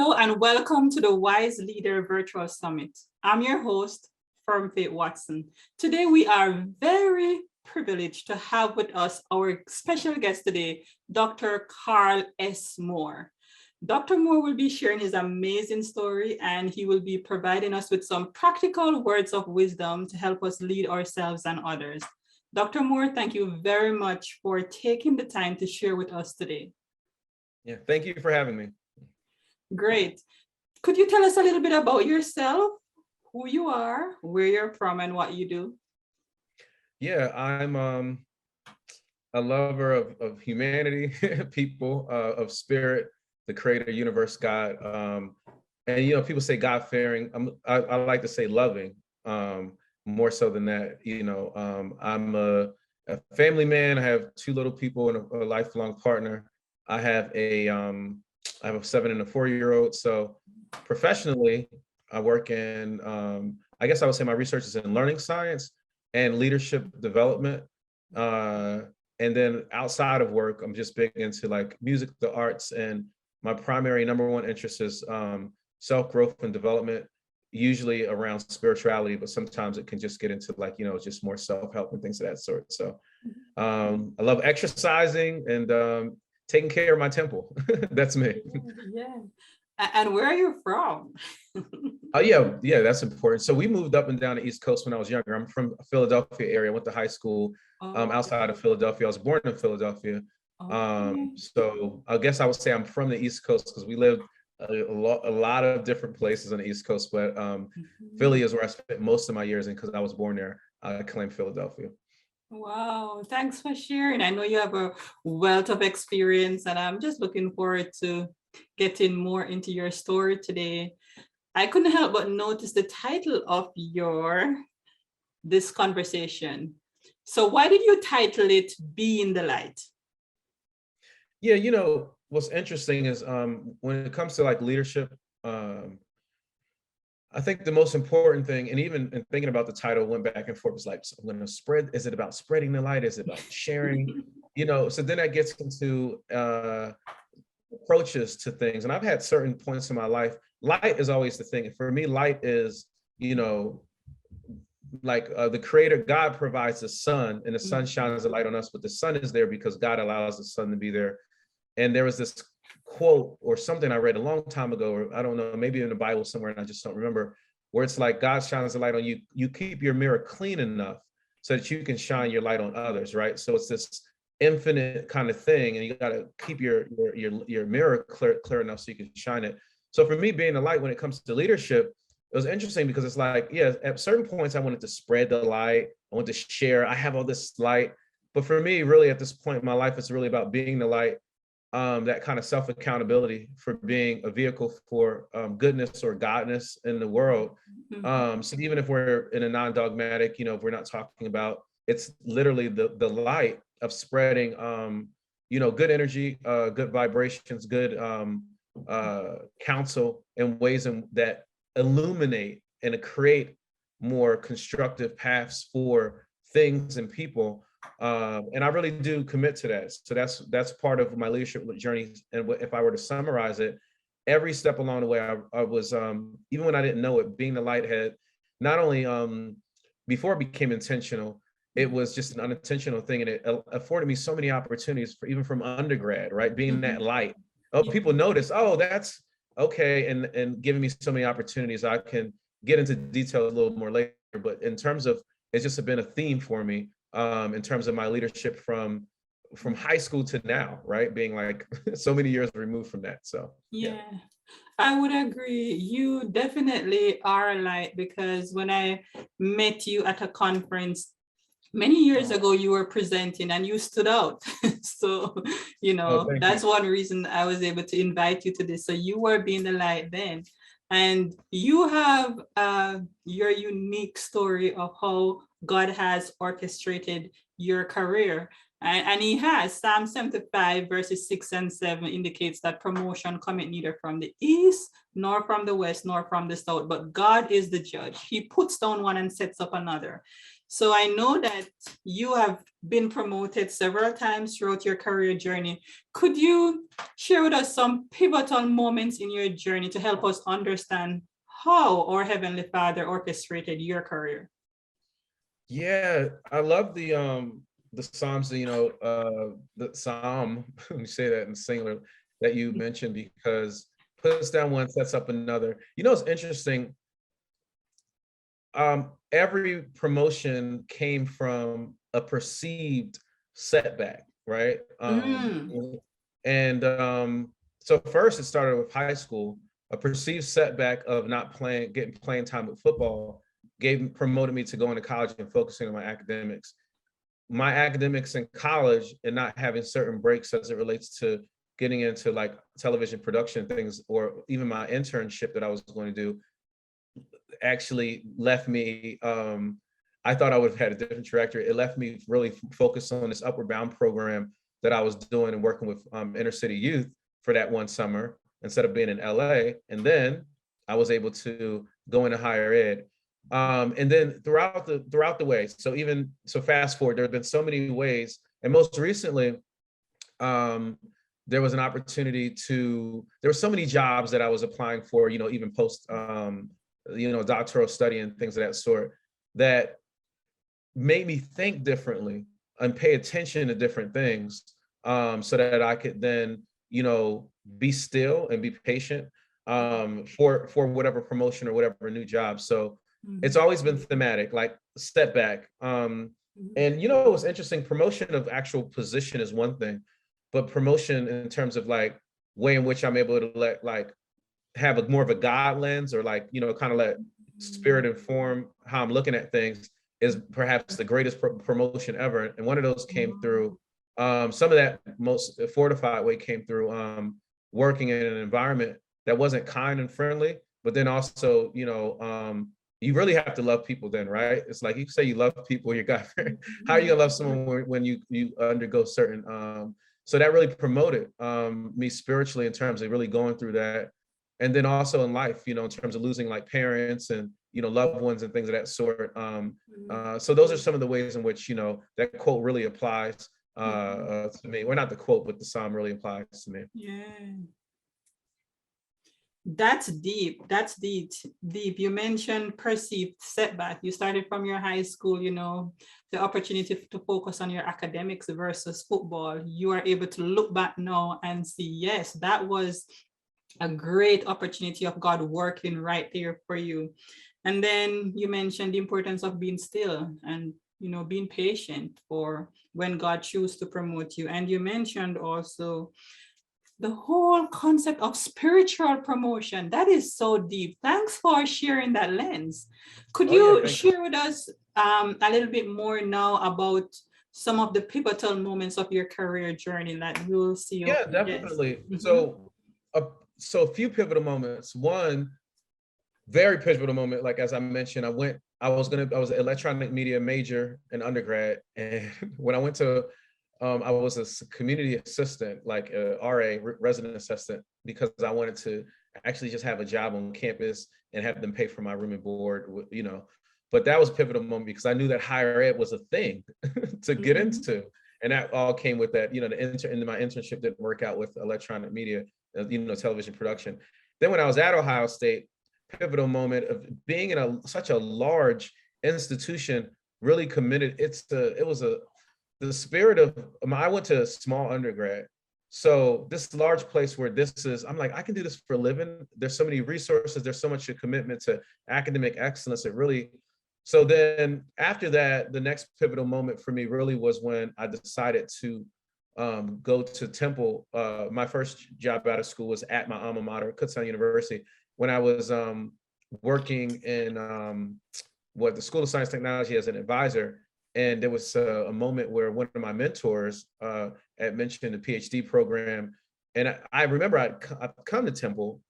Hello and welcome to the Wise Leader Virtual Summit. I'm your host, Firm Faith Watson. Today we are very privileged to have with us our special guest today, Dr. Carl S. Moore. Dr. Moore will be sharing his amazing story and he will be providing us with some practical words of wisdom to help us lead ourselves and others. Dr. Moore, thank you very much for taking the time to share with us today. Yeah, thank you for having me. Great. Could you tell us a little bit about yourself, who you are, where you're from, and what you do? Yeah, I'm a lover of humanity, people, of spirit, the creator, universe, God. And people say God-fearing. I like to say loving, more so than that. I'm a family man. I have two little people and a lifelong partner. I have a 7 and a 4-year-old. So professionally, I work in, I guess I would say my research is in learning science and leadership development. And then outside of work, I'm just big into like music, the arts, and my primary number one interest is self-growth and development, usually around spirituality, but sometimes it can just get into just more self-help and things of that sort. So I love exercising and taking care of my temple. That's me. Yeah. And where are you from? Oh, yeah, that's important. So we moved up and down the East Coast when I was younger. I'm from Philadelphia area. I went to high school outside of Philadelphia. I was born in Philadelphia. So I guess I would say I'm from the East Coast because we lived a lot of different places on the East Coast, but Philly is where I spent most of my years in because I was born there. I claim Philadelphia. Wow, thanks for sharing. I know you have a wealth of experience and I'm just looking forward to getting more into your story today. I couldn't help but notice the title of this conversation. So why did you title it Be in the Light? Yeah, what's interesting is when it comes to like leadership, I think the most important thing, and even in thinking about the title, went back and forth, was like, so I'm going to spread, is it about spreading the light? Is it about sharing? So then that gets into approaches to things. And I've had certain points in my life. Light is always the thing. For me, light is, the creator, God provides the sun and the sun shines a light on us, but the sun is there because God allows the sun to be there. And there was this quote or something I read a long time ago, or I don't know, maybe in the Bible somewhere, and I just don't remember, where it's like God shines a light on you. You keep your mirror clean enough so that you can shine your light on others, right? So it's this infinite kind of thing, and you got to keep your mirror clear enough so you can shine it. So for me, being the light when it comes to leadership, it was interesting because it's like, yeah, at certain points I wanted to spread the light, I wanted to share, I have all this light, but for me, really at this point in my life, it's really about being the light. That kind of self-accountability for being a vehicle for goodness or godness in the world. So even if we're in a non-dogmatic, if we're not talking about, it's literally the light of spreading, good energy, good vibrations, good counsel in ways that illuminate and create more constructive paths for things and people. And I really do commit to that. So that's part of my leadership journey. And if I were to summarize it, every step along the way, I was, even when I didn't know it, being the light had not only before it became intentional, it was just an unintentional thing. And it afforded me so many opportunities even from undergrad, right? Being that light. Oh, people notice, oh, that's okay. And giving me so many opportunities. I can get into detail a little more later, but in terms of, it's just been a theme for me. In terms of my leadership from high school to now, right? Being like so many years removed from that. So yeah, I would agree. You definitely are a light because when I met you at a conference many years ago, you were presenting and you stood out. So, that's one reason I was able to invite you to this. So you were being the light then. And you have your unique story of how God has orchestrated your career. And he has. Psalm 75 verses 6 and 7 indicates that promotion cometh neither from the east, nor from the west, nor from the south, but God is the judge. He puts down one and sets up another. So I know that you have been promoted several times throughout your career journey. Could you share with us some pivotal moments in your journey to help us understand how our Heavenly Father orchestrated your career? Yeah, I love the Psalms, the Psalm, let me say that in singular, that you mentioned, because puts down one, sets up another. You know, it's interesting. Every promotion came from a perceived setback, right? And so first it started with high school, a perceived setback of not getting playing time with football, promoted me to going to college and focusing on my academics. My academics in college and not having certain breaks as it relates to getting into like television production things, or even my internship that I was going to do, actually left me, I thought I would have had a different trajectory. It left me really focused on this Upward Bound program that I was doing and working with inner city youth for that one summer instead of being in LA. And then I was able to go into higher ed. And then throughout the way, so fast forward, there have been so many ways. And most recently, there was an opportunity there were so many jobs that I was applying for, even post, doctoral study and things of that sort, that made me think differently and pay attention to different things, so that I could then, be still and be patient, for whatever promotion or whatever new job. So it's always been thematic, like step back. And what's interesting, promotion of actual position is one thing, but promotion in terms of like way in which I'm able to have more of a God lens, or kind of let spirit inform how I'm looking at things, is perhaps the greatest promotion ever. And one of those came through, some of that most fortified way came through working in an environment that wasn't kind and friendly, but then also, you really have to love people then, right? It's like you say you love people, you got, how are you gonna love someone when you undergo certain, so that really promoted me spiritually in terms of really going through that. And then also in life, in terms of losing like parents and, loved ones and things of that sort. So those are some of the ways in which, that quote really applies to me. Well, not the quote, but the Psalm really applies to me. Yeah. That's deep. That's deep. Deep. You mentioned perceived setback. You started from your high school, the opportunity to focus on your academics versus football. You are able to look back now and see, yes, that was a great opportunity of God working right there for you. And then you mentioned the importance of being still and, being patient for when God chooses to promote you. And you mentioned also the whole concept of spiritual promotion. That is so deep. Thanks for sharing that lens. Could you share with us a little bit more now about some of the pivotal moments of your career journey that we'll see? Yeah, definitely. Yes. So a few pivotal moments. One very pivotal moment, like as I mentioned, I was an electronic media major in undergrad, and when I went to I was a community assistant, like a RA, resident assistant, because I wanted to actually just have a job on campus and have them pay for my room and board, But that was a pivotal moment because I knew that higher ed was a thing to get into. And that all came with that, my internship didn't work out with electronic media, television production. Then when I was at Ohio State, pivotal moment of being in such a large institution, really committed. The spirit of, I went to a small undergrad. So this large place where I'm like, I can do this for a living. There's so many resources. There's so much commitment to academic excellence. So then after that, the next pivotal moment for me really was when I decided to go to Temple. My first job out of school was at my alma mater, Kutztown University, when I was working in the School of Science Technology as an advisor. And there was a moment where one of my mentors had mentioned the PhD program. And I remember I'd come to Temple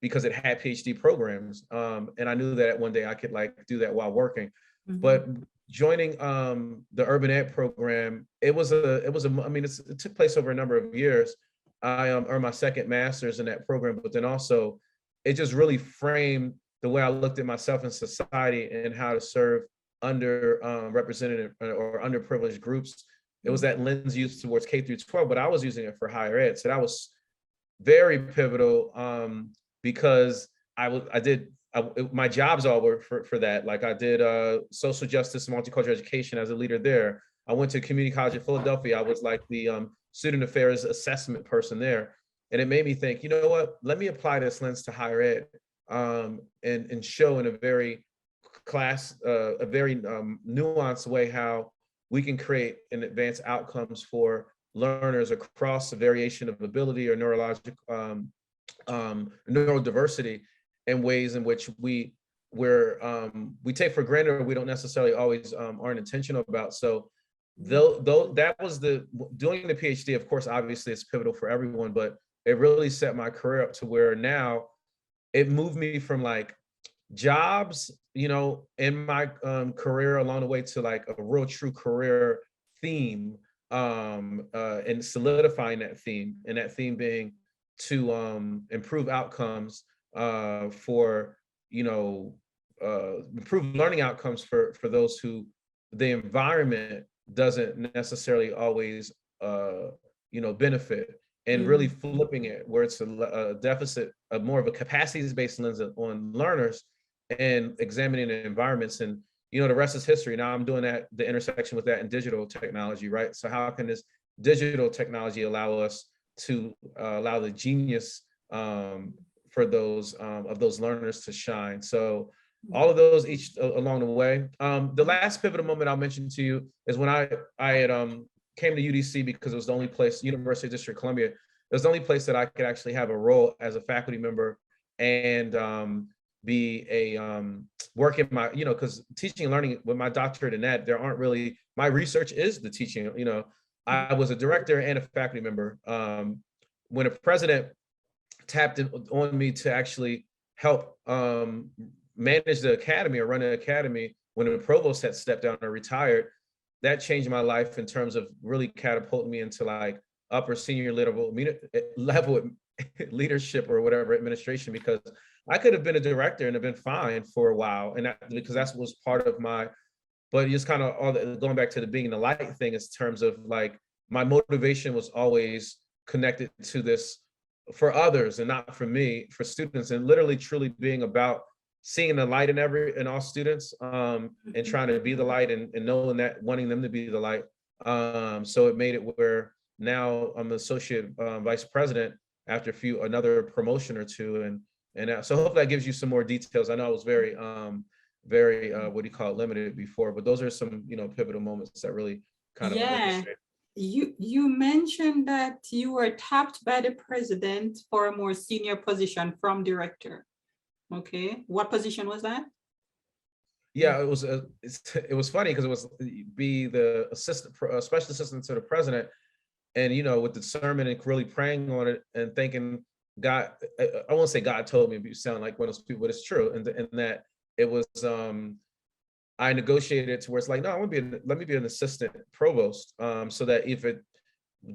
because it had PhD programs. And I knew that one day I could do that while working. But joining the urban ed program, it was a I mean, it took place over a number of years. I earned my second master's in that program, but then also it just really framed the way I looked at myself in society and how to serve under represented or underprivileged groups. It was that lens used towards K through 12, but I was using it for higher ed. So that was very pivotal because my jobs all were for that. Like I did social justice and multicultural education as a leader there. I went to community college in Philadelphia. I was like the student affairs assessment person there. And it made me think, you know what, let me apply this lens to higher ed and show in a very nuanced way how we can create and advance outcomes for learners across a variation of ability or neurodiversity in ways in which we take for granted or we don't necessarily always aren't intentional about. So though that was doing the PhD, of course, obviously it's pivotal for everyone, but it really set my career up to where now it moved me from like jobs, in my career along the way to like a real true career theme, and solidifying that theme, and that theme being to improve outcomes for improve learning outcomes for those who the environment doesn't necessarily always benefit, and really flipping it where it's a deficit of more of a capacities-based lens on learners and examining the environments. And the rest is history. Now I'm doing the intersection with that in digital technology, right? So how can this digital technology allow us to allow the genius for those of those learners to shine? So all of those each along the way. The last pivotal moment I'll mention to you is when I had came to UDC because it was the only place, University of District of Columbia, it was the only place that I could actually have a role as a faculty member and be a work in my, because teaching and learning with my doctorate in that, there aren't really, my research is the teaching. I was a director and a faculty member. When a president tapped on me to actually help manage the academy or run an academy when the provost had stepped down or retired, that changed my life in terms of really catapulting me into like upper senior level leadership or whatever, administration, because I could have been a director and have been fine for a while. And because that was part of but just kind of going back to the being the light thing in terms of like, my motivation was always connected to this for others and not for me, for students, and literally truly being about seeing the light in all students, and trying to be the light and knowing that, wanting them to be the light. So it made it where now I'm associate vice president after another promotion or two. And so hopefully that gives you some more details. I know I was very limited before, but those are some, pivotal moments that really kind of orchestrate. You mentioned that you were tapped by the president for a more senior position from director. Okay, what position was that? Yeah, it was funny because it was be the special assistant to the president, and with the sermon and really praying on it and thinking God, I won't say God told me, but you sound like one of those people, but it's true, and that it was I negotiated to where it's like, no, let me be an assistant provost, so that if it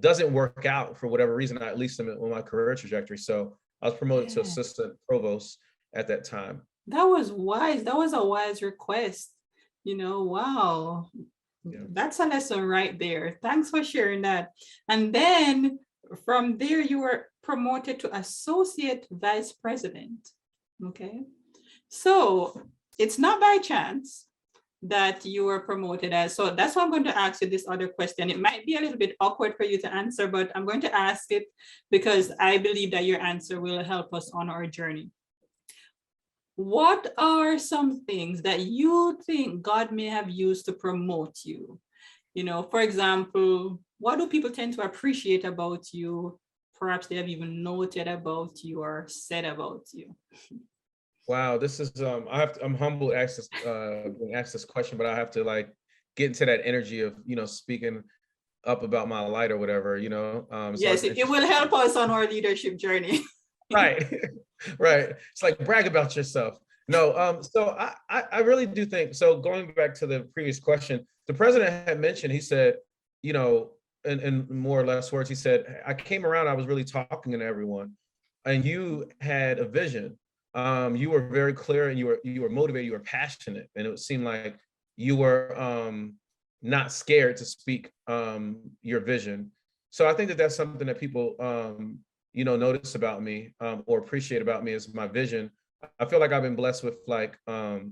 doesn't work out for whatever reason, I at least am on my career trajectory. So I was promoted to assistant provost at that time. That was wise. That was a wise request. Wow. Yeah. That's a lesson right there. Thanks for sharing that. And then from there, you were promoted to associate vice president. Okay. So it's not by chance that you were promoted as, so that's why I'm going to ask you this other question. It might be a little bit awkward for you to answer, but I'm going to ask it because I believe that your answer will help us on our journey. What are some things that you think God may have used to promote you? For example, what do people tend to appreciate about you? Perhaps they have even noted about you or said about you. Wow, this is I'm humbled to ask this question, but I have to like get into that energy of speaking up about my light or whatever. Yes, it will help us on our leadership journey. Right, right. It's like brag about yourself. No, so I really do think, so going back to the previous question, the president had mentioned, he said, you know, in more or less words, he said, I came around, I was really talking to everyone, and you had a vision. You were very clear, and you were motivated, you were passionate, and it seemed like you were not scared to speak your vision. So I think that that's something that people you know, notice about me, or appreciate about me, is my vision. I feel like I've been blessed with like the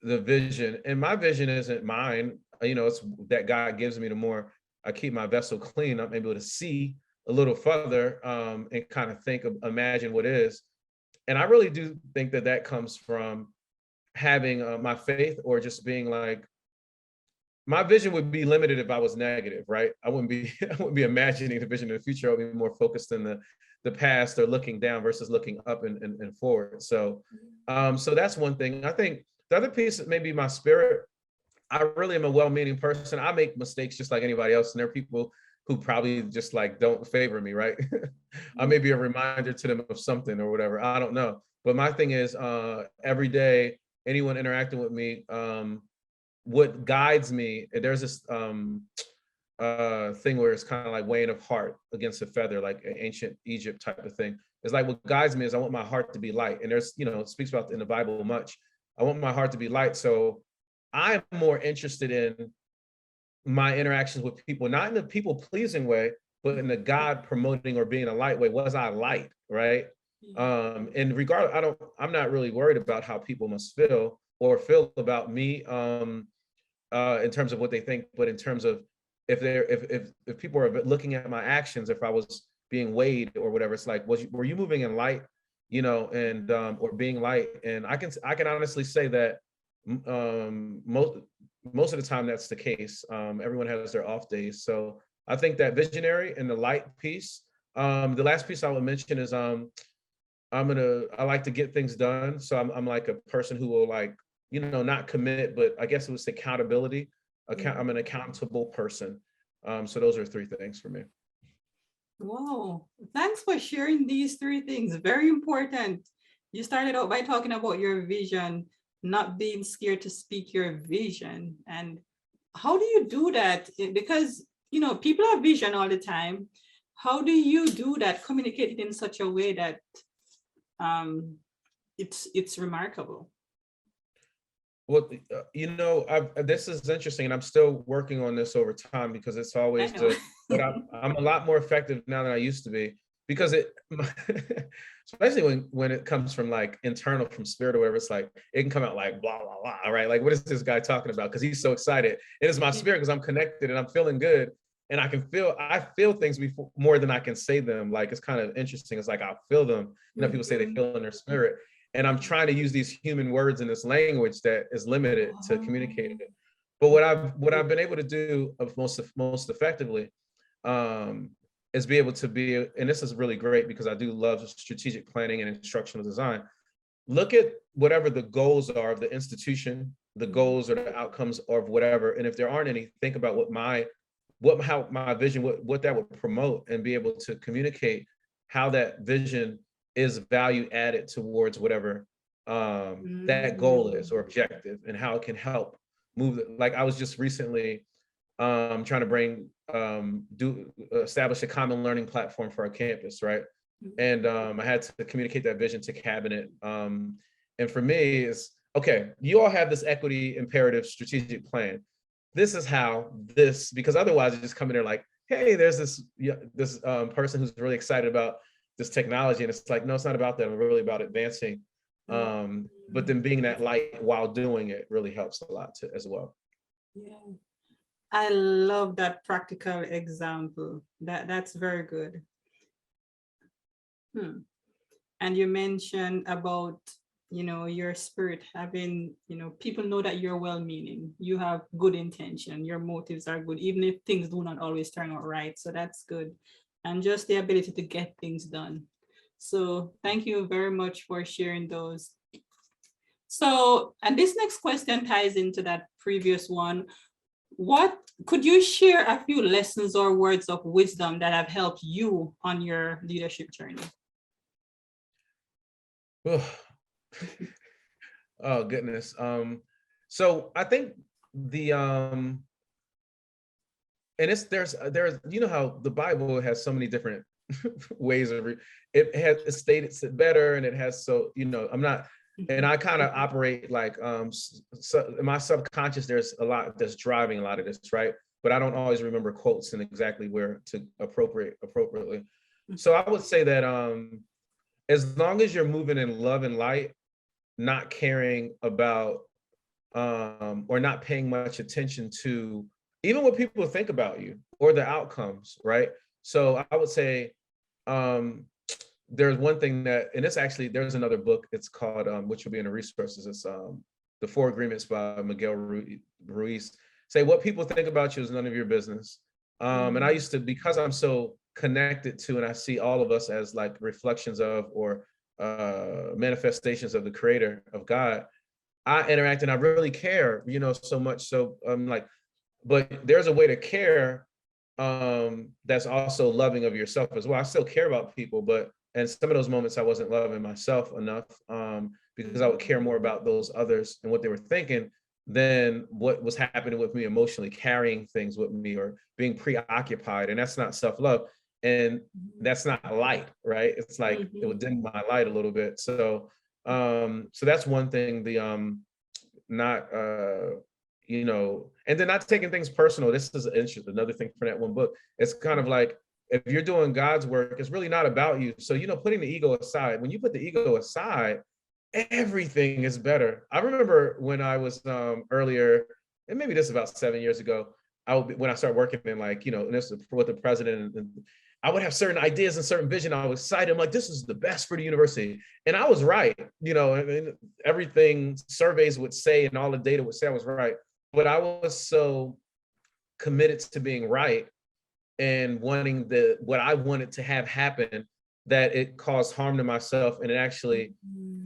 vision, and my vision isn't mine. You know, it's that God gives me. The more I keep my vessel clean, I'm able to see a little further, and kind of think, imagine what is. And I really do think that that comes from having my faith, or just being like, my vision would be limited if I was negative, right? I wouldn't be I wouldn't be imagining the vision of the future. I would be more focused in the past, or looking down versus looking up and forward. So so that's one thing. I think the other piece that maybe my spirit, I really am a well-meaning person. I make mistakes just like anybody else, and there are people who probably just like don't favor me, right? I may be a reminder to them of something or whatever. I don't know. But my thing is, every day, anyone interacting with me, what guides me, there's this thing where it's kind of like weighing of heart against a feather, like ancient Egypt type of thing. It's like, what guides me is I want my heart to be light. And there's, you know, it speaks about in the Bible much. I want my heart to be light. So I'm more interested in my interactions with people, not in the people pleasing way, but in the God promoting or being a light way. Was I light, right? And regardless, I'm not really worried about how people must feel or feel about me, in terms of what they think, but in terms of if they're if people are looking at my actions, if I was being weighed or whatever, it's like, were you moving in light, you know, and or being light? And I can honestly say that most of the time that's the case. Everyone has their off days, so I think that visionary and the light piece. The last piece I would mention is I like to get things done. So I'm like a person who will, like, you know, not commit, but I guess it was accountability. I'm an accountable person. So those are three things for me. Wow, thanks for sharing these three things. Very important. You started out by talking about your vision, not being scared to speak your vision. And how do you do that? Because, you know, people have vision all the time. How do you do that? Communicate it in such a way that it's remarkable. Well, you know, this is interesting, and I'm still working on this over time, because it's I always know. but I'm a lot more effective now than I used to be, because it, especially when it comes from like internal, from spirit or whatever, it's like it can come out like blah blah blah, right? Like, what is this guy talking about? Because he's so excited. It is my spirit, because I'm connected and I'm feeling good, and I feel things before, more than I can say them. Like, it's kind of interesting. It's like I feel them. You know, people say they feel in their spirit, and I'm trying to use these human words in this language that is limited to communicate it. But what I've been able to do of most effectively, is be able to be, and this is really great because I do love strategic planning and instructional design. Look at whatever the goals are of the institution, the goals or the outcomes of whatever, and if there aren't any, think about how my vision, what that would promote, and be able to communicate how that vision is value added towards whatever that goal is or objective, and how it can help move. Like, I was just recently trying to establish a common learning platform for our campus, right? And I had to communicate that vision to cabinet. And for me, is okay, you all have this equity imperative strategic plan. This is how this, because otherwise you just come in there like, hey, there's this person who's really excited about this technology, and it's like, no, it's not about that. I'm really about advancing. But then being that light while doing it really helps a lot too, as well. Yeah. I love that practical example. That's very good. And you mentioned about, you know, your spirit having, you know, people know that you're well-meaning, you have good intention, your motives are good, even if things do not always turn out right. So that's good. And just the ability to get things done. So thank you very much for sharing those. So, and this next question ties into that previous one. What could you share a few lessons or words of wisdom that have helped you on your leadership journey? Oh goodness. So I think the and it's there's you know how the Bible has so many different ways of it has it stated it better, and it has, so I'm not, and I kind of operate like so in my subconscious there's a lot that's driving a lot of this, right? But I don't always remember quotes and exactly where to appropriately. So I would say that as long as you're moving in love and light, not caring about or not paying much attention to even what people think about you or the outcomes, right? So I would say um, there's one thing that, and it's actually, there's another book, it's called, which will be in the resources, it's The Four Agreements by Miguel Ruiz. Say what people think about you is none of your business. And I used to, because I'm so connected to, and I see all of us as like reflections of, or manifestations of the creator of God, I interact and I really care, so much. So I'm like, but there's a way to care that's also loving of yourself as well. I still care about people, but in some of those moments I wasn't loving myself enough because I would care more about those others and what they were thinking than what was happening with me emotionally, carrying things with me or being preoccupied. And that's not self-love. And that's not light, right? It's like it would dim my light a little bit. So that's one thing. The not and then not taking things personal. This is another thing for that one book. It's kind of like, if you're doing God's work, it's really not about you. So putting the ego aside, when you put the ego aside, everything is better. I remember when I was earlier, and maybe this is about 7 years ago, when I started working in, like, and this is with the president, and I would have certain ideas and certain vision. I was excited. I'm like, this is the best for the university. And I was right. And everything surveys would say and all the data would say I was right. But I was so committed to being right and wanting what I wanted to have happen that it caused harm to myself. And it actually,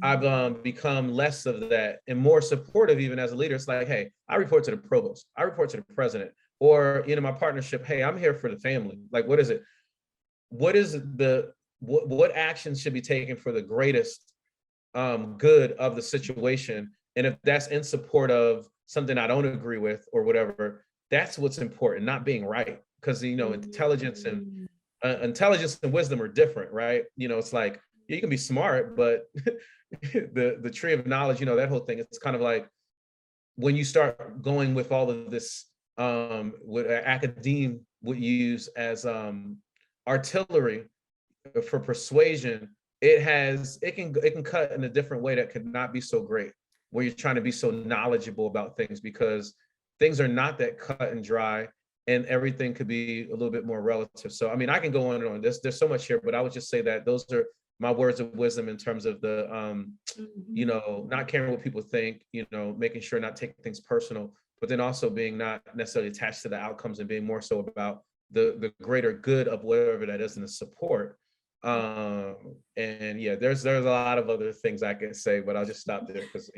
I've become less of that and more supportive, even as a leader. It's like, hey, I report to the provost, I report to the president, or my partnership. Hey, I'm here for the family. Like, what is it? What is what actions should be taken for the greatest good of the situation? And if that's in support of something I don't agree with or whatever, that's what's important, not being right. Because intelligence and wisdom are different, right? It's like, you can be smart, but the tree of knowledge, that whole thing, it's kind of like when you start going with all of this, what academe would use as artillery for persuasion, it can cut in a different way that could not be so great, where you're trying to be so knowledgeable about things, because things are not that cut and dry, and everything could be a little bit more relative. So I mean, I can go on and on. There's so much here, but I would just say that those are my words of wisdom in terms of the not caring what people think, making sure not taking things personal, but then also being not necessarily attached to the outcomes and being more so about the greater good of whatever that is, and the support. And yeah, there's a lot of other things I can say, but I'll just stop there because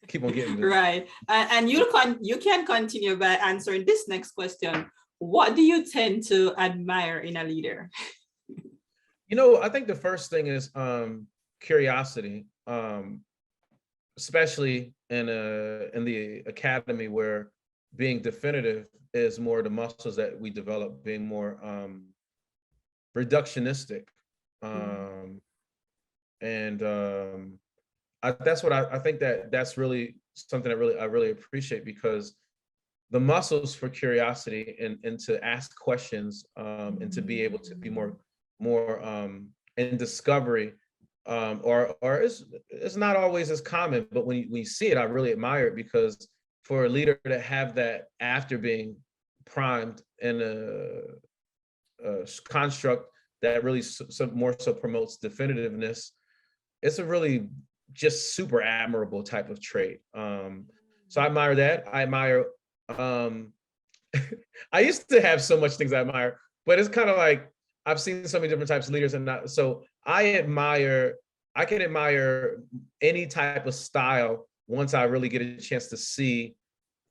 keep on getting right. And you can continue by answering this next question. What do you tend to admire in a leader? I think the first thing is curiosity, especially in the academy, where being definitive is more the muscles that we develop, being more reductionistic. And that's what I think that's really something that I really appreciate, because the muscles for curiosity and to ask questions and to be able to be more in discovery, or it's not always as common, but when you see it, I really admire it, because for a leader to have that after being primed in a construct that really more so promotes definitiveness, it's a really just super admirable type of trait. So I admire that. I admire I used to have so much things I admire, but it's kind of like I've seen so many different types of leaders, and not so I can admire any type of style once I really get a chance to see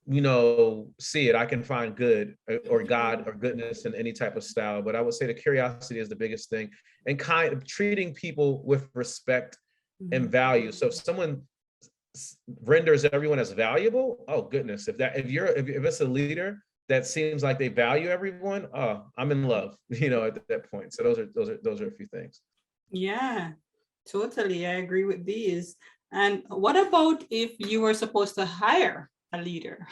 it. I can find good or God or goodness in any type of style. But I would say the curiosity is the biggest thing, and kind of treating people with respect and value. So if someone renders everyone as valuable, oh goodness, if it's a leader that seems like they value everyone, oh, I'm in love, at that point. So those are a few things. Yeah, totally. I agree with these. And what about if you were supposed to hire a leader?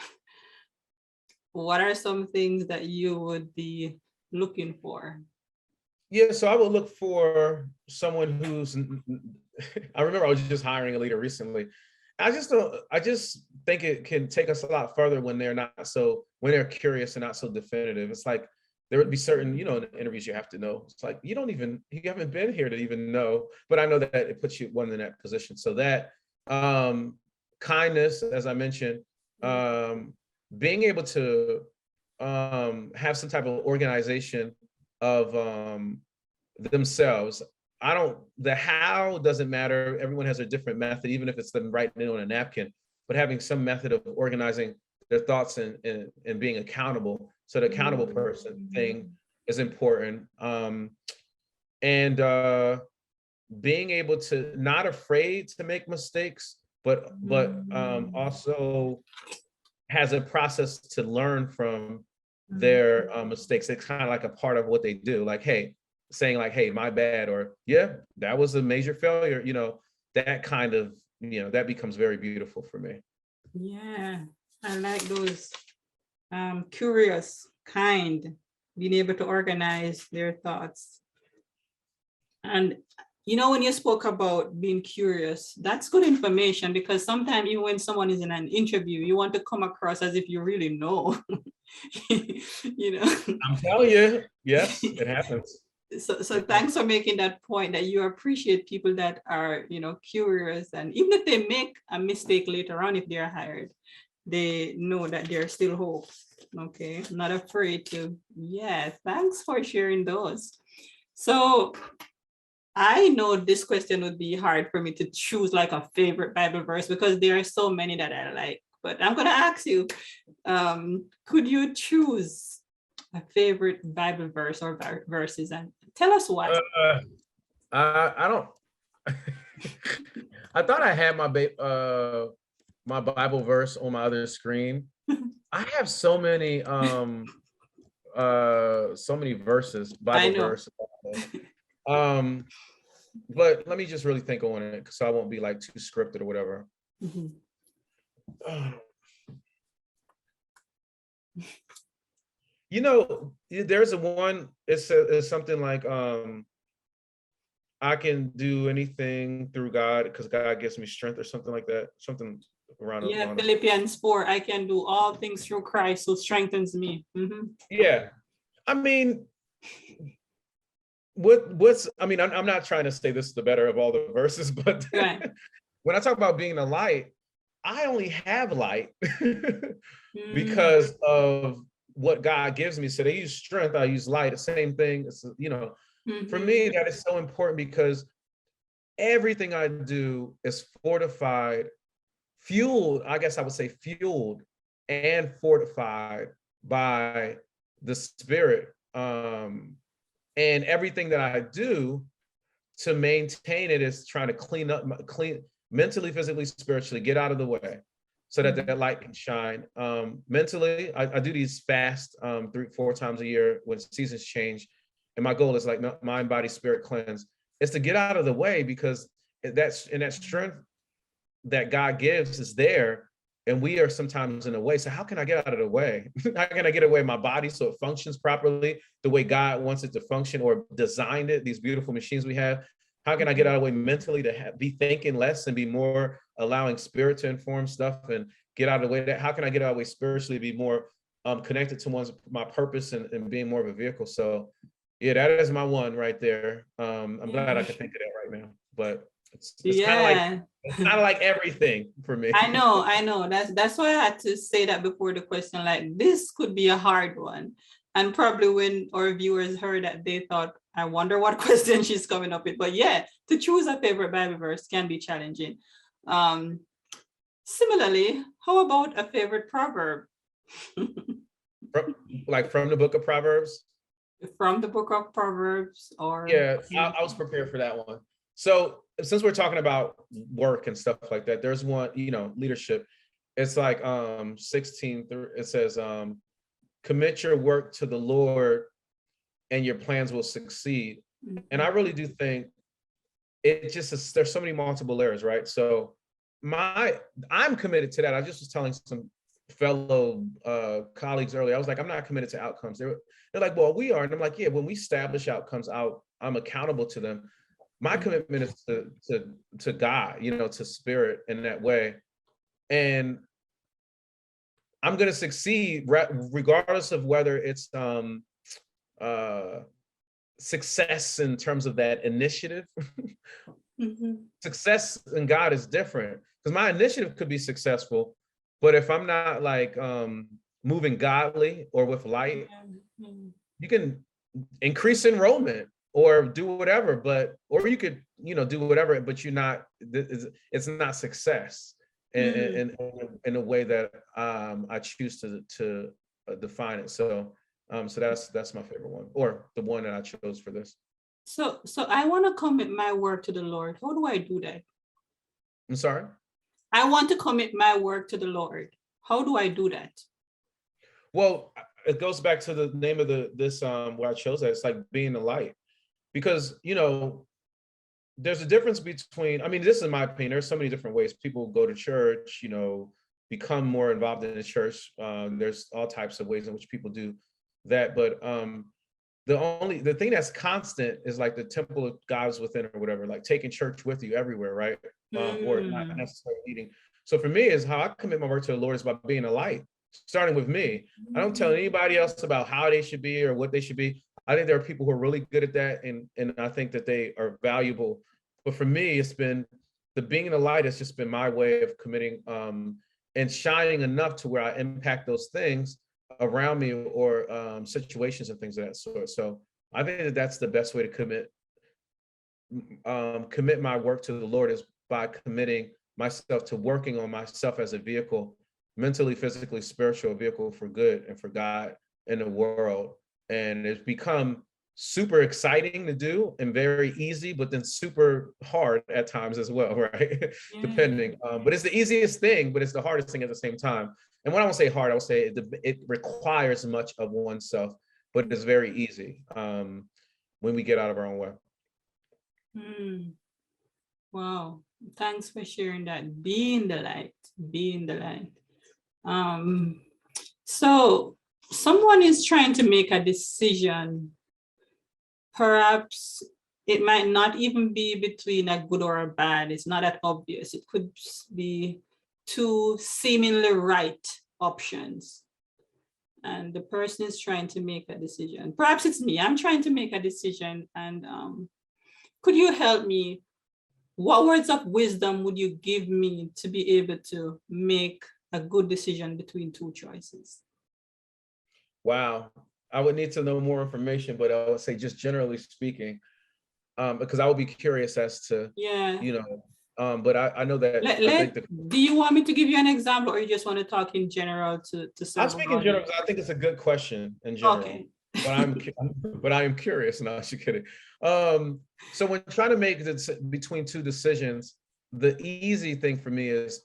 What are some things that you would be looking for? Yeah, so I would look for someone who's, I remember I was just hiring a leader recently. I just think it can take us a lot further when they're curious and not so definitive. It's like there would be certain, interviews you have to know. It's like, you haven't been here to even know, but I know that it puts one in that position. So that kindness, as I mentioned, being able to have some type of organization of themselves. The how doesn't matter. Everyone has a different method, even if it's them writing it on a napkin, but having some method of organizing their thoughts and being accountable. So the accountable person thing is important. And being able to not afraid to make mistakes, but also has a process to learn from their mistakes. It's kind of like a part of what they do. Like, hey, saying like, hey, my bad, or yeah, that was a major failure. That kind of, that becomes very beautiful for me. Yeah, I like those curious, kind, being able to organize their thoughts. And when you spoke about being curious, that's good information, because sometimes even when someone is in an interview, you want to come across as if you really know. I'm telling you, yes, it happens. So thanks for making that point, that you appreciate people that are, curious, and even if they make a mistake later on, if they're hired, they know that there's still hope. Okay, not afraid to. Yeah, thanks for sharing those. So I know this question would be hard for me to choose like a favorite Bible verse, because there are so many that I like. But I'm going to ask you, could you choose a favorite Bible verse or verses, and tell us why? I don't. I thought I had my Bible verse on my other screen. I have so many verses, Bible verses. But let me just really think on it, so I won't be like too scripted or whatever. There's one, it's something like I can do anything through God because God gives me strength, or something like that. Something around those lines. Philippians 4, I can do all things through Christ who strengthens me. Yeah. I mean, I'm not trying to say this is the better of all the verses, but right. When I talk about being a light, I only have light because of what God gives me. So they use strength, I use light, the same thing. It's, for me, that is so important, because everything I do is fueled and fortified by the Spirit. And everything that I do to maintain it is trying to clean mentally, physically, spiritually, get out of the way so that that light can shine. Mentally, I do these fasts 3-4 times a year when seasons change. And my goal is like mind, body, spirit cleanse. It's to get out of the way, because that strength that God gives is there, and we are sometimes in the way. So how can I get out of the way? How can I get away my body so it functions properly the way God wants it to function, or designed it, these beautiful machines we have? How can I get out of the way mentally to be thinking less and be more allowing spirit to inform stuff, and get out of the way how can I get out of the way spiritually, be more connected to my purpose, and being more of a vehicle? So yeah, that is my one right there. I'm glad I can think of that right now, but it's kind of like everything for me. I know. That's why I had to say that before the question. Like, this could be a hard one, and probably when our viewers heard that, they thought, I wonder what question she's coming up with. But yeah, to choose a favorite Bible verse can be challenging. Similarly, how about a favorite proverb? From the book of Proverbs? From the book of Proverbs, or yeah, I was prepared for that one. So since we're talking about work and stuff like that, there's one, leadership. It's like 16, it says, commit your work to the Lord and your plans will succeed. And I really do think it just is, there's so many multiple layers, right? So I'm committed to that. I just was telling some fellow colleagues earlier, I was like, I'm not committed to outcomes. They're like, well, we are. And I'm like, yeah, when we establish outcomes, I'm accountable to them. My commitment is to God, to spirit in that way. And I'm going to succeed regardless of whether it's success in terms of that initiative. Success in God is different, because my initiative could be successful, but if I'm not like moving godly or with light, you can increase enrollment or do whatever, or you could, do whatever, but it's not success in a way that I choose to define it. So that's my favorite one, or the one that I chose for this. So I want to commit my work to the Lord. How do I do that? I'm sorry? I want to commit my work to the Lord. How do I do that? Well, it goes back to the name of this where I chose that. It's like being the light, because there's a difference between, this is my opinion, there's so many different ways people go to church, become more involved in the church. There's all types of ways in which people do that, but the thing that's constant is like the temple of God is within, or whatever, like taking church with you everywhere, right? Or not necessarily leading. So for me, is how I commit my work to the Lord is by being a light, starting with me. I don't tell anybody else about how they should be or what they should be. I think there are people who are really good at that, and I think that they are valuable. But for me, it's been the being in the light has just been my way of committing and shining enough to where I impact those things around me, or situations and things of that sort. So I think that that's the best way to commit my work to the Lord, is by committing myself to working on myself as a vehicle, mentally, physically, spiritual vehicle for good and for God in the world. And it's become super exciting to do and very easy, but then super hard at times as well, right? Depending. But it's the easiest thing, but it's the hardest thing at the same time. And when I won't say hard, I will say it requires much of oneself, but it's very easy when we get out of our own way. Wow. Thanks for sharing that. Being the light, being the light. So someone is trying to make a decision. Perhaps it might not even be between a good or a bad. It's not that obvious. It could be two seemingly right options. And the person is trying to make a decision. Perhaps it's me. I'm trying to make a decision. And could you help me? What words of wisdom would you give me to be able to make a good decision between two choices? Wow. I would need to know more information, but I would say just generally speaking, because I would be curious as to, but I know that. Do you want me to give you an example, or you just want to talk in general to I'll speak in general, because I think it's a good question in general. Okay. But I am curious. No, I'm kidding. So when trying to make between two decisions, the easy thing for me is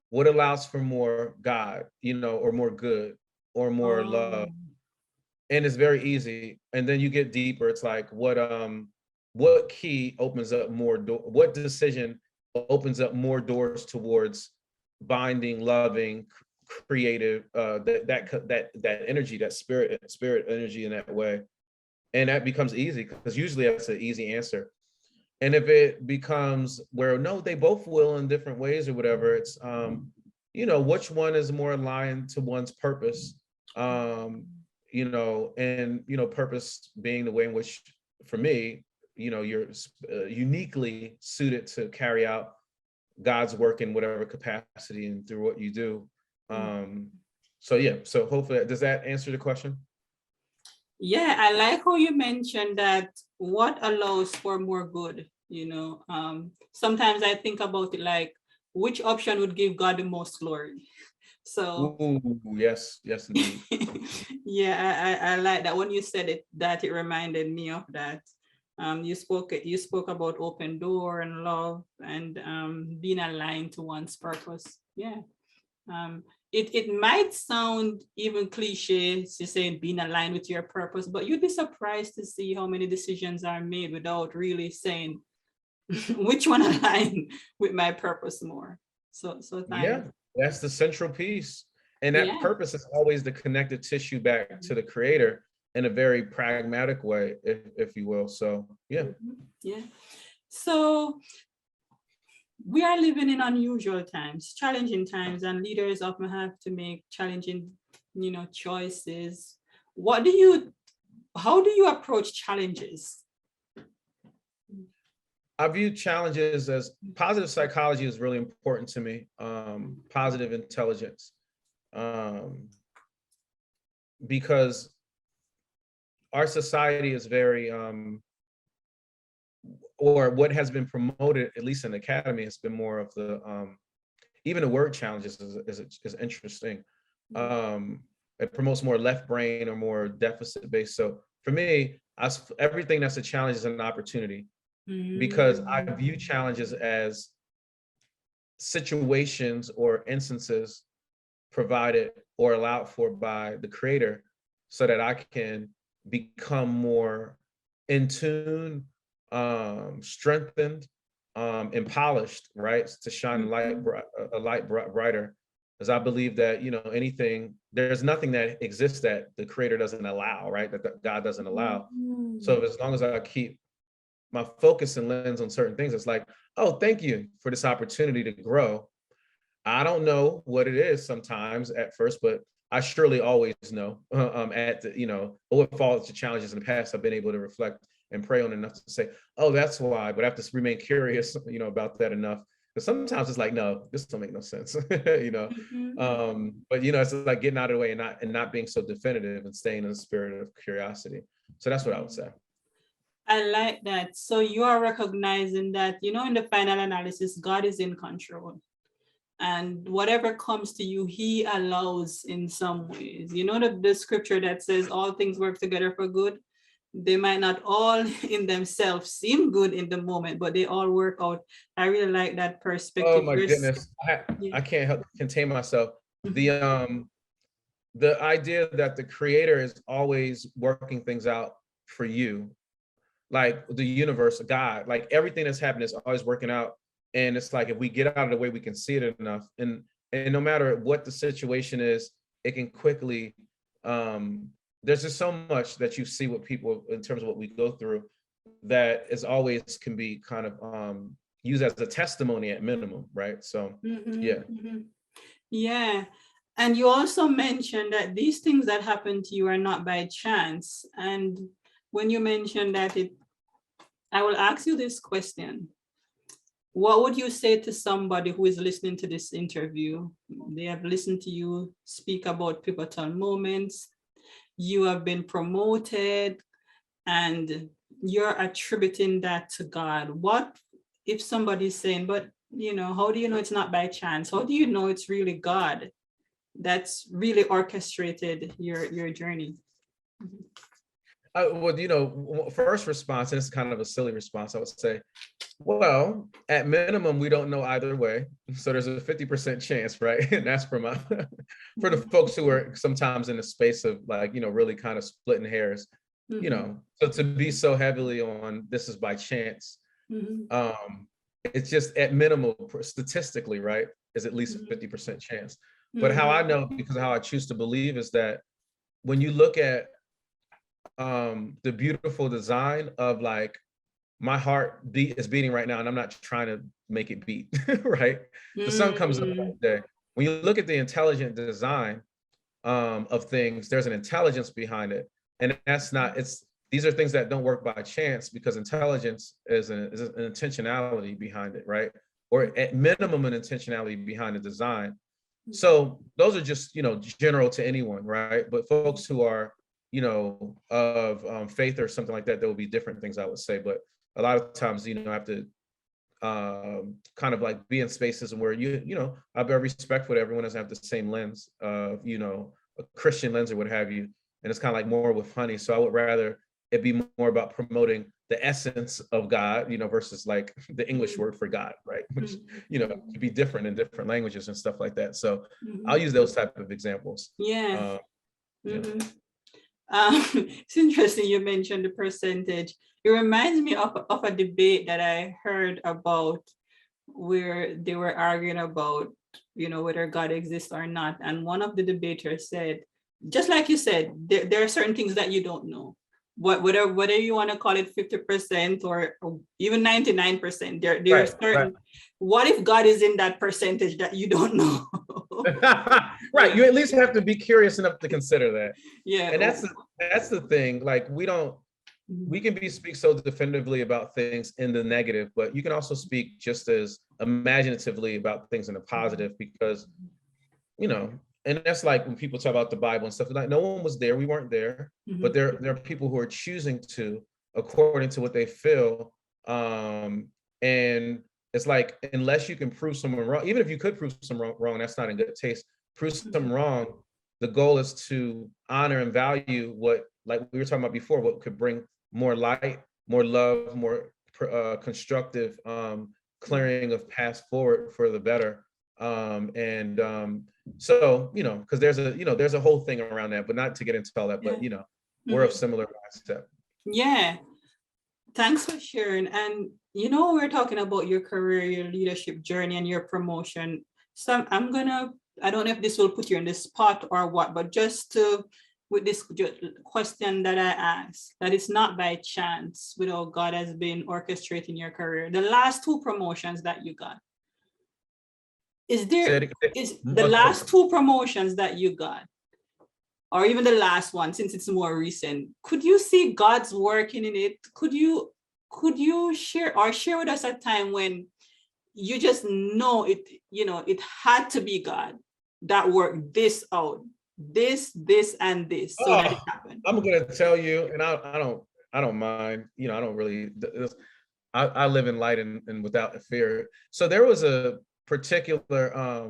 what allows for more God, or more good, or more love. And it's very easy. And then you get deeper. It's like what key opens up more what decision opens up more doors towards binding, loving, creative, that energy, that spirit energy in that way. And that becomes easy, because usually that's an easy answer. And if it becomes where no, they both will in different ways or whatever, it's which one is more aligned to one's purpose, and purpose being the way in which, for me, you're uniquely suited to carry out God's work in whatever capacity and through what you do. So hopefully, does that answer the question? Yeah, I like how you mentioned that what allows for more good. Sometimes I think about it like, which option would give God the most glory? So yes, indeed. Yeah, I like that when you said it, that it reminded me of that. You spoke about open door and love and being aligned to one's purpose. Yeah. Um, it might sound even cliche to say being aligned with your purpose, but you'd be surprised to see how many decisions are made without really saying which one align with my purpose more. So Yeah, thanks. that's the central piece. And that Yeah. purpose is always the connective tissue back to the creator in a very pragmatic way, if you will. So yeah. Mhm. Yeah. So we are living in unusual times, challenging times, and leaders often have to make challenging, choices. What do you, how do you approach challenges? I view challenges as positive psychology is really important to me. Positive intelligence, um, because our society is very, or what has been promoted, at least in the academy, has been more of the, even the word challenges is interesting. It promotes more left brain or more deficit based. So for me, everything that's a challenge is an opportunity, because I Mm. view challenges as situations or instances provided or allowed for by the creator so that I can become more in tune, strengthened, and polished, right? To shine Mhm. a light brighter. As I believe that, there's nothing that exists that the creator doesn't allow, right? That God doesn't allow. So Mhm. as long as I keep my focus and lens on certain things, it's like, oh, thank you for this opportunity to grow. I don't know what it is sometimes at first, but I surely always know at the, what falls to challenges in the past, I've been able to reflect and pray on enough to say, oh, that's why, but I have to remain curious, about that enough. Because sometimes it's like, no, this don't make no sense, Mhm. But it's like getting out of the way and not being so definitive and staying in the spirit of curiosity. So that's what I would say. I like that. So you are recognizing that, in the final analysis, God is in control. And whatever comes to you, he allows in some ways. You know the scripture that says all things work together for good. They might not all in themselves seem good in the moment, but they all work out. I really like that Oh perspective. my goodness. Yeah. I can't help contain myself. The Mhm. um the idea that the creator is always working things out for you, like the universe, God, like everything that's happening is always working out. And it's like if we get out of the way, we can see it enough. And no matter what the situation is, it can quickly there's just so much that you see what people in terms of what we go through that is always can be kind of used as a testimony at minimum, right? So yeah. Mhm, mhm. Yeah. And you also mentioned that these things that happen to you are not by chance. And when you mentioned that, I will ask you this question. What would you say to somebody who is listening to this interview? They have listened to you speak about pivotal moments. You have been promoted and you're attributing that to God. What if somebody's saying, but how do you know it's not by chance? How do you know it's really God that's really orchestrated your journey? Well, first response, and it's kind of a silly response, I would say, well, at minimum, we don't know either way. So there's a 50% chance, right? And that's for for the Mhm. folks who are sometimes in the space of like, really kind of splitting hairs, Mhm. So to be so heavily on this is by chance, Mhm. um, it's just at minimum, statistically, right, is at least a Mhm. 50% chance. But how I Mhm. know, because of how I choose to believe, is that when you look at the beautiful design of like my heart beat is beating right now, and I'm not trying to make it beat, right? The sun comes up Mhm. every day. When you look at the intelligent design of things, there's an intelligence behind it, and that's not. It's these are things that don't work by chance because intelligence is an intentionality behind it, right? Or at minimum, an intentionality behind the design. So those are just general to anyone, right? But folks who are of faith or something like that, there will be different things I would say. But a lot of times, I have to kind of like be in spaces where I have very respectful that everyone doesn't have the same lens of a Christian lens or what have you, and it's kind of like more with honey. So I would rather it'd be more about promoting the essence of God, versus like the English word for God, right? Which, could be different in different languages and stuff like that. So I'll use those type of examples. Yeah. Yeah. It's interesting you mentioned the percentage. It reminds me of a debate that I heard about where they were arguing about, whether God exists or not. And one of the debaters said, just like you said, there are certain things that you don't know. Whether you want to call it 50% or even 99%, there are Right, certain. right. What if God is in that percentage that you don't know? Right. You at least have to be curious enough to consider that. Yeah. And that's the thing. Like we can speak so definitively about things in the negative, but you can also speak just as imaginatively about things in the positive, because, and that's like when people talk about the Bible and stuff, like no one was there, we weren't there, but there are people who are choosing to, according to what they feel. And it's like, unless you can prove someone wrong, even if you could prove someone wrong, that's not in good taste. Prove someone wrong. The goal is to honor and value what, like we were talking about before, what could bring more light, more love, more constructive clearing of paths forward for the better. So, because there's a whole thing around that, but not to get into all that, but we're of similar mindset. Yeah. Thanks for sharing. And we're talking about your career, your leadership journey, and your promotion. So I don't know if this will put you in the spot or what, but just with this question that I asked, that it's not by chance without God has been orchestrating your career. The last two promotions that you got, is the last two promotions that you got, or even the last one, since it's more recent, could you see God's working in it? Could you share with us a time when you just know it, it had to be God that worked this out, this, and this, so that it happened? I'm gonna tell you, and I don't mind, I don't really, I live in light and without fear. So there was a particular,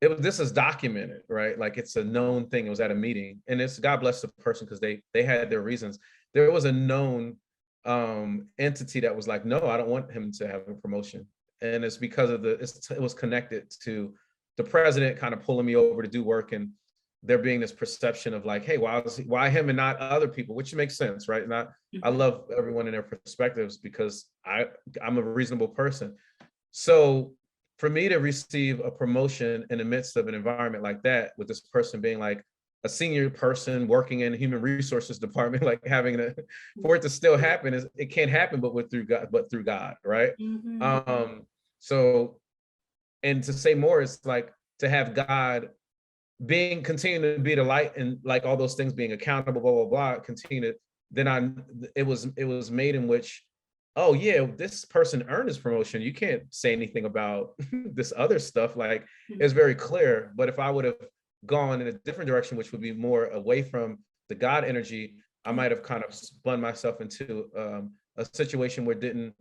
this is documented, right? Like it's a known thing. It was at a meeting, and it's, God bless the person, because they had their reasons. There was a known entity that was like, no, I don't want him to have a promotion. And it's because of it was connected to the president kind of pulling me over to do work, and there being this perception of like, hey, why him and not other people, which makes sense, right? And I love everyone in their perspectives, because I'm a reasonable person. So for me to receive a promotion in the midst of an environment like that, with this person being like a senior person working in the human resources department, like for it to still happen, it can't happen but through God, right? So, and to say more, it's like to have God continue to be the light, and like all those things being accountable, blah, blah, blah, continue to, then it was made in which, oh yeah, this person earned his promotion. You can't say anything about this other stuff. Like it's very clear. But if I would have gone in a different direction, which would be more away from the God energy, I might have kind of spun myself into a situation where it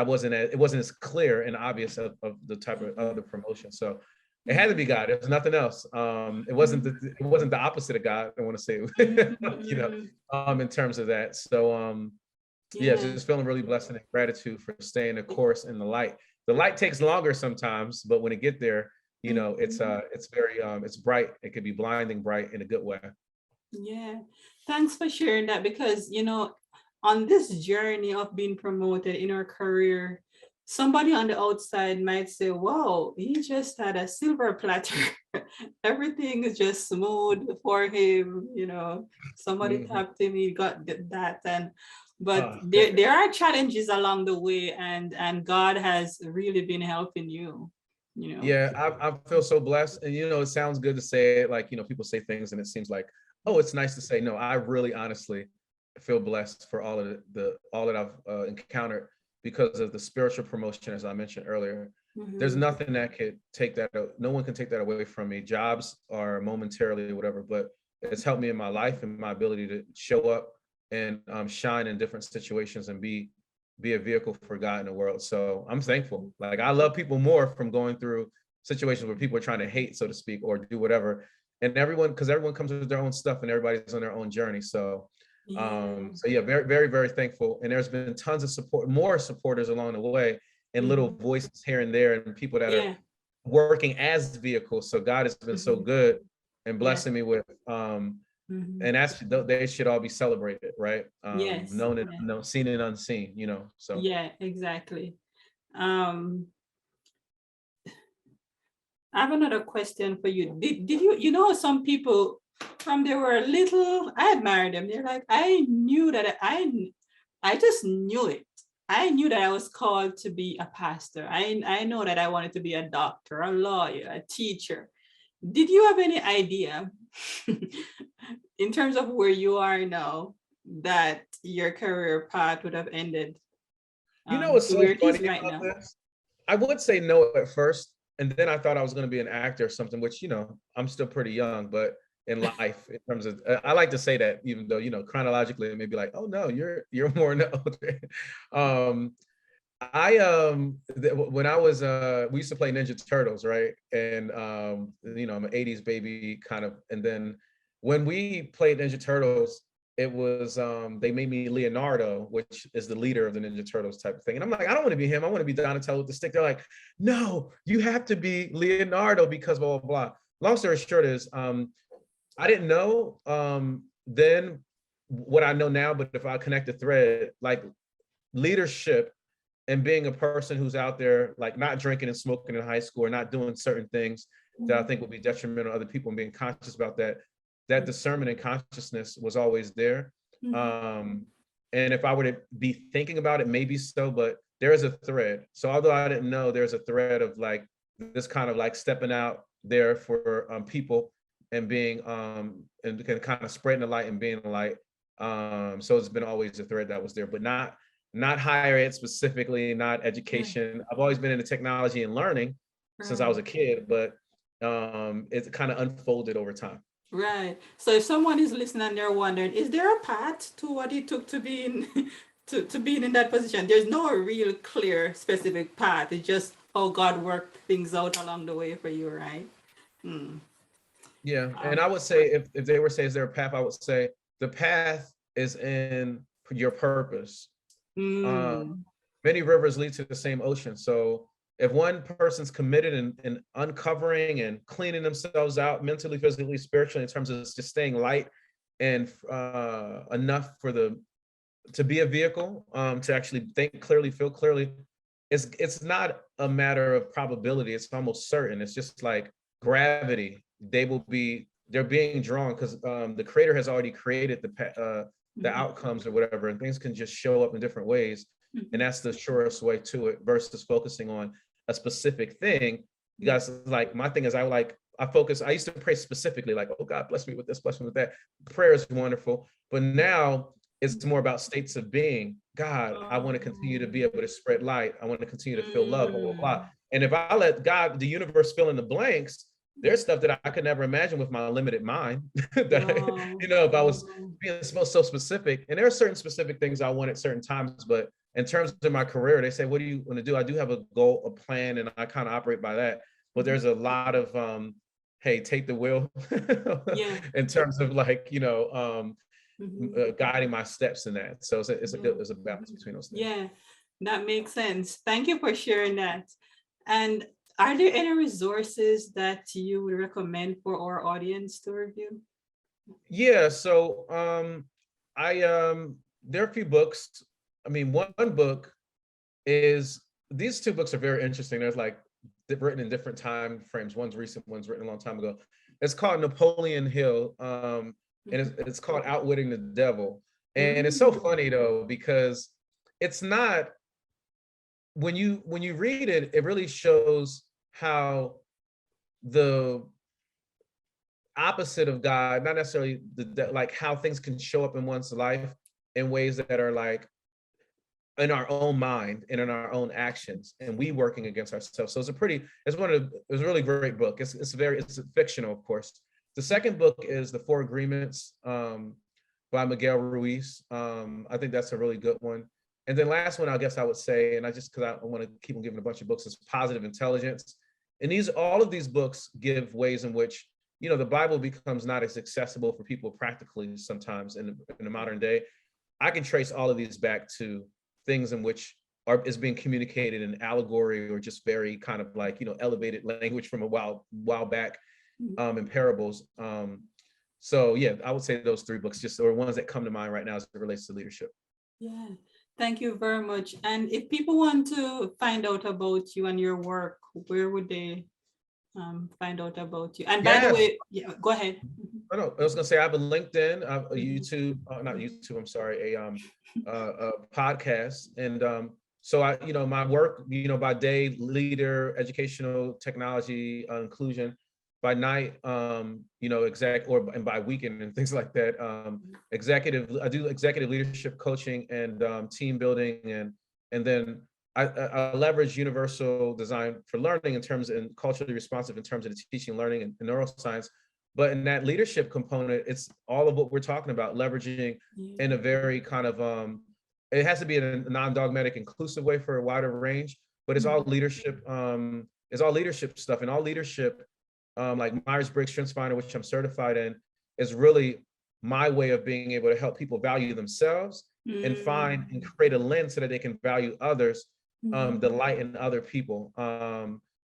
wasn't as clear and obvious of the type of other promotion. So it had to be God. There's nothing else. It wasn't the opposite of God, I want to say, in terms of that. So yeah, just feeling really blessed and gratitude for staying the course in the light. The light takes longer sometimes, but when it get there, it's very it's bright. It could be blinding bright in a good way. Yeah, thanks for sharing that, because on this journey of being promoted in our career, somebody on the outside might say, wow, he just had a silver platter. Everything is just smooth for him, somebody tapped him, he got that. But there are challenges along the way, and God has really been helping you. Yeah, I feel so blessed. And it sounds good to say it, like, people say things and it seems like, oh, it's nice to say. No, I really honestly feel blessed for all that I've encountered, because of the spiritual promotion, as I mentioned earlier. There's nothing that could take that, no one can take that away from me. Jobs are momentarily or whatever, but it's helped me in my life and my ability to show up and shine in different situations and be a vehicle for God in the world. So I'm thankful. Like, I love people more from going through situations where people are trying to hate, so to speak, or do whatever. and everyone, because everyone comes with their own stuff and everybody's on their own journey. So Yeah. so yeah, very, very, very thankful. And there's been tons of support, more supporters along the way, and little Mhm. voices here and there, and people that are Yeah. working as vehicles. So God has been so Mhm. good and Yeah. blessing me with Mhm. and that's, they should all be celebrated, right? Yes. Known and Yeah. unknown, seen and unseen, you know. So Yeah, exactly. Um, I have another question for you. Did you, you know, some people from they were little, I admire them. They're like, I knew that I just knew it. I knew that I was called to be a pastor. I know that I wanted to be a doctor, a lawyer, a teacher. Did you have any idea in terms of where you are now that your career path would have ended you know what's to so where it funny is right about now? this? I would say no at first, and then I thought I was going to be an actor or something, which, you know, I'm still pretty young, but in life, in terms of, I like to say that, even though, you know, chronologically, it may be like, oh no, you're more in the older. um, when I was we used to play Ninja Turtles, right? And you know, I'm an 80s baby kind of, and then when we played Ninja Turtles, it was they made me Leonardo, which is the leader of the Ninja Turtles type of thing. And I'm like, I don't want to be him, I want to be Donatello with the stick. They're like, no, you have to be Leonardo because blah blah blah. Long story short is I didn't know then what I know now, but if I connect the thread, like leadership and being a person who's out there, like not drinking and smoking in high school or not doing certain things that I think will be detrimental to other people, and being conscious about that, that discernment and consciousness was always there. Mhm. Um, and if I were to be thinking about it, maybe so, but there is a thread. So although I didn't know, there's a thread of like this kind of like stepping out there for people and being and kind of spreading the light and being the light. So it's been always a thread that was there, but not higher ed specifically, not Yeah. education. I've always been into technology and learning since I was Right. a kid, but it's kind of unfolded over time. Right. So if someone is listening and they're wondering, is there a path to what it took to be in to being in that position? There's no real clear specific path. It's just how God worked things out along the way for you, right? Hmm. Yeah, and Um, I would say if they were say is there a path, I would say the path is in your purpose. Um, mm, Many rivers lead to the same ocean. So if one person's committed in uncovering and cleaning themselves out mentally, physically, spiritually, in terms of just staying light and enough for the to be a vehicle, to actually think clearly, feel clearly, it's not a matter of probability. It's almost certain. It's just like gravity. They're being drawn because the creator has already created the mhm, outcomes or whatever, and things can just show up in different ways. And mhm. that's the surest way to it versus focusing on a specific thing. You Yeah. guys, like my thing is I used to pray specifically, like, oh God, bless me with this, bless me with that. Prayer is wonderful. But now it's more about states of being. God, I want to continue to be Um, able to spread light. I want to continue to feel love, blah, blah, blah. mm, And if I let God, the universe, fill in the blanks, there's stuff that I could never imagine with my limited mind. That, wow. you know, if I was Wow. being so specific, and there are certain specific things I want at certain times, but in terms of my career, they say, what do you want to do? I do have a goal, a plan, and I kind of operate by that. But Mhm. there's a lot of, hey, take the wheel Yeah. in terms of like, Mhm. guiding my steps in that. So Yeah. it's a balance Mhm. between those things. Yeah. That makes sense. Thank you for sharing that. And are there any resources that you would recommend for our audience to review? Yeah. So I there are a few books. I mean, one book is these two books are very interesting. There's like written in different time frames. One's recent, one's written a long time ago. It's called Napoleon Hill, and Mhm. it's called Outwitting the Devil. And it's so Mm. funny though because it's not when you read it, it really shows how the opposite of God, not necessarily like how things can show up in one's life in ways that are like in our own mind and in our own actions, and we working against ourselves. So it's a really great book. It's fictional, of course. The second book is The Four Agreements, by Miguel Ruiz. I think that's a really good one. And then last one, I guess I would say, and I just because I want to keep on giving a bunch of books, is Positive Intelligence. And all of these books give ways in which the Bible becomes not as accessible for people practically sometimes in the modern day. I can trace all of these back to things in which is being communicated in allegory or just very kind of like, elevated language from a while back, in parables. So yeah, I would say those three books just are ones that come to mind right now as it relates to leadership. Yeah, thank you very much. And if people want to find out about you and your work, where would they find out about you? And by the way, yeah, go ahead. I know. I was gonna say I have a LinkedIn, a YouTube, not YouTube. I'm sorry, a podcast, and so my work, by day, leader, educational, technology, inclusion. By night, and by weekend and things like that. I do executive leadership coaching and team building, and then I leverage universal design for learning in terms and culturally responsive in terms of the teaching, learning, and neuroscience. But in that leadership component, it's all of what we're talking about, leveraging in a very kind of it has to be in a non-dogmatic, inclusive way for a wider range. But it's all leadership. It's all leadership stuff, and all leadership. Like Myers-Briggs StrengthsFinder, which I'm certified in, is really my way of being able to help people value themselves and find and create a lens so that they can value others, delight in other people.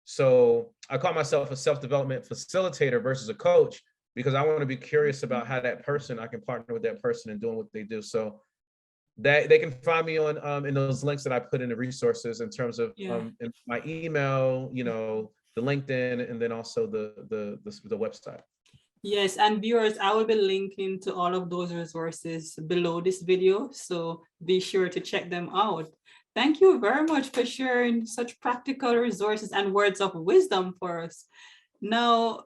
So I call myself a self-development facilitator versus a coach, because I want to be curious about how I can partner with that person in doing what they do. So that they can find me on in those links that I put in the resources in terms of in my email, the LinkedIn, and then also the website. Yes, and viewers, I will be linking to all of those resources below this video, so be sure to check them out. Thank you very much for sharing such practical resources and words of wisdom for us. Now,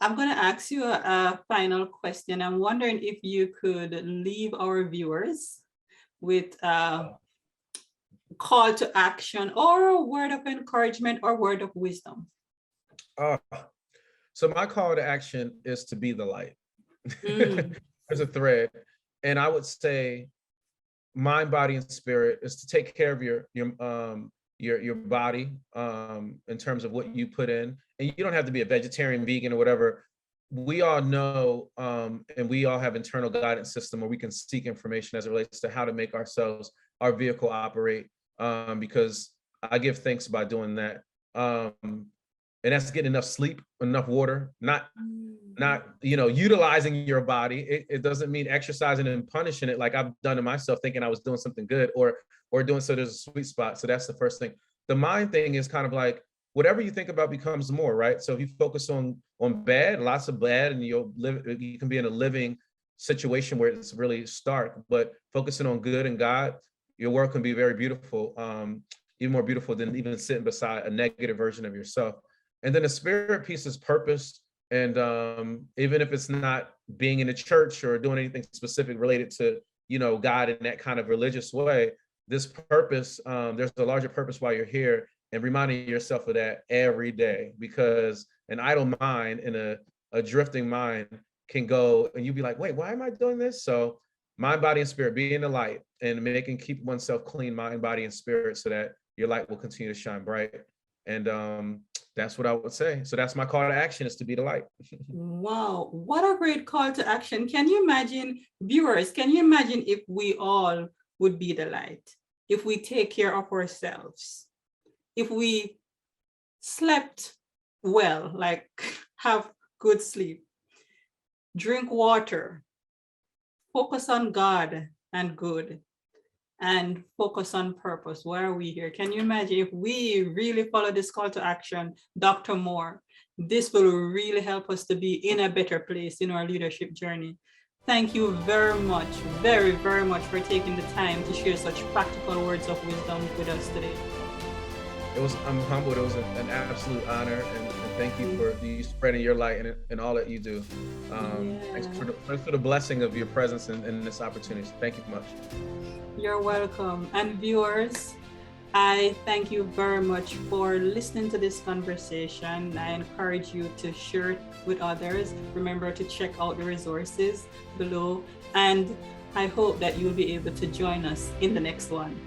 I'm going to ask you a final question. I'm wondering if you could leave our viewers with a call to action or a word of encouragement or word of wisdom. So my call to action is to be the light. There's a thread. And I would say mind, body, and spirit is to take care of your body in terms of what you put in. And you don't have to be a vegetarian, vegan, or whatever. We all know, and we all have internal guidance system where we can seek information as it relates to how to make our vehicle operate, because I give thanks by doing that. And that's getting enough sleep, enough water, not utilizing your body. It doesn't mean exercising and punishing it like I've done to myself, thinking I was doing something good or doing so there's a sweet spot. So that's the first thing. The mind thing is kind of like whatever you think about becomes more, right? So if you focus on bad, lots of bad, and you can be in a living situation where it's really stark, but focusing on good and God, your work can be very beautiful, even more beautiful than even sitting beside a negative version of yourself. And then the spirit piece is purpose. And even if it's not being in a church or doing anything specific related to, God in that kind of religious way, this purpose, there's a larger purpose why you're here, and reminding yourself of that every day, because an idle mind and a drifting mind can go and you'd be like, wait, why am I doing this? So mind, body, and spirit, being the light and keep oneself clean, mind, body, and spirit, so that your light will continue to shine bright. And that's what I would say. So that's my call to action, is to be the light. Wow, what a great call to action. Can you imagine, viewers, can you imagine if we all would be the light? If we take care of ourselves, if we slept well, like have good sleep, drink water, focus on God and good, and focus on purpose. Why are we here? Can you imagine if we really follow this call to action, Dr. Moore? This will really help us to be in a better place in our leadership journey. Thank you very much, very, very much for taking the time to share such practical words of wisdom with us today. I'm humbled. It was an absolute honor, and thank you for you spreading your light and all that you do. Thanks for the blessing of your presence and this opportunity. Thank you much. You're welcome. And viewers, I thank you very much for listening to this conversation. I encourage you to share it with others. Remember to check out the resources below, and I hope that you'll be able to join us in the next one.